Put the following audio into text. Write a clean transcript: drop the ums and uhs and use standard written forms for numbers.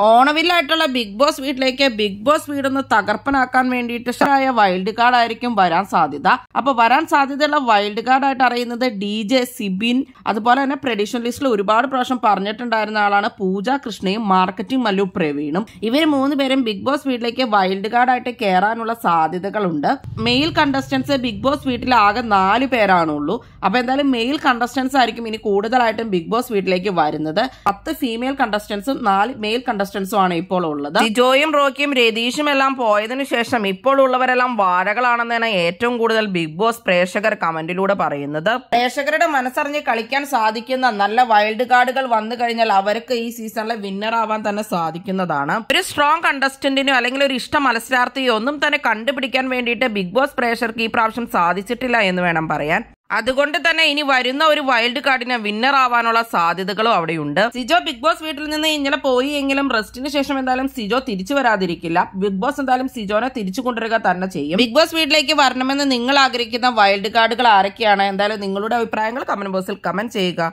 ഓണവില്ലായിട്ടുള്ള big boss വീട്ടിലേക്ക് big boss വീടൊന്ന് തകർപ്പനാക്കാൻ വേണ്ടിയിട്ട് wild card ആയിരിക്കും വരാൻ സാധ്യത. അപ്പൊ വരാൻ സാധ്യതയുള്ള വൈൽഡ് കാർഡ് ആയിട്ട് അറിയുന്നത് DJ സിബിൻ, അതുപോലെ തന്നെ പ്രഡിഷൻ ലിസ്റ്റിൽ ഒരുപാട് പ്രാവശ്യം പറഞ്ഞിട്ടുണ്ടായിരുന്ന ആളാണ് പൂജ കൃഷ്ണയും മാർക്കറ്റിംഗ് മല്ലു പ്രവീണും. ഇവർ 3 പേരും ബിഗ് ബോസ് വീട്ടിലേക്ക് വൈൽഡ് കാർഡ് ആയിട്ട് കയറാനുള്ള സാധ്യതകളുണ്ട്. മെയിൽ കണ്ടസ്റ്റൻസ് ബിഗ് ബോസ് വീട്ടിൽ ആകെ 4 പേരാണുള്ളൂ. അപ്പൊ എന്തായാലും മെയിൽ കണ്ടസ്റ്റൻസ് ആയിരിക്കും ഇനി കൂടുതലായിട്ടും ബിഗ് ബോസ് വീട്ടിലേക്ക് വരുന്നത്. 10 ഫീമെയിൽ കണ്ടസ്റ്റൻസും 4 മെയിൽ കണ്ടസ്റ്റൻസും ആണ് ഇപ്പോൾ ഉള്ളത്. ജിജോയും റോക്കിയും രതീഷും എല്ലാം പോയതിനു ശേഷം ഇപ്പോൾ ഉള്ളവരെല്ലാം വാഴകളാണെന്നാണ് ഏറ്റവും കൂടുതൽ ബിഗ് ബോസ് പ്രേക്ഷകർ കമന്റിലൂടെ പറയുന്നത്. പ്രേക്ഷകരുടെ മനസ്സറിഞ്ഞ് കളിക്കാൻ സാധിക്കുന്ന നല്ല വൈൽഡ് കാർഡുകൾ വന്നു കഴിഞ്ഞാൽ അവർക്ക് ഈ സീസണിലെ വിന്നർ ആവാൻ തന്നെ സാധിക്കുന്നതാണ്. ഒരു സ്ട്രോങ് കണ്ടസ്റ്റന്റിനോ അല്ലെങ്കിൽ ഒരു ഇഷ്ട മത്സരാർത്ഥിയോ ഒന്നും തന്നെ കണ്ടുപിടിക്കാൻ വേണ്ടിയിട്ട് ബിഗ് ബോസ് പ്രേക്ഷകർക്ക് ഈ പ്രാവശ്യം സാധിച്ചിട്ടില്ല എന്ന് വേണം പറയാൻ. അതുകൊണ്ട് തന്നെ ഇനി വരുന്ന ഒരു വൈൽഡ് കാർഡിന് വിന്നർ ആവാനുള്ള സാധ്യതകളും അവിടെയുണ്ട്. സിജോ ബിഗ് ബോസ് വീട്ടിൽ നിന്ന് ഇന്നലെ പോയി എങ്കിലും റെസ്റ്റിന് ശേഷം എന്തായാലും സിജോ തിരിച്ചു വരാതിരിക്കില്ല. ബിഗ് ബോസ് എന്തായാലും സിജോനെ തിരിച്ചു കൊണ്ടുവരിക തന്നെ ചെയ്യും. ബിഗ് ബോസ് വീട്ടിലേക്ക് വരണമെന്ന് നിങ്ങൾ ആഗ്രഹിക്കുന്ന വൈൽഡ് കാർഡുകൾ ആരൊക്കെയാണ്? എന്തായാലും നിങ്ങളുടെ അഭിപ്രായങ്ങൾ കമന്റ് ബോക്സിൽ കമന്റ് ചെയ്യുക.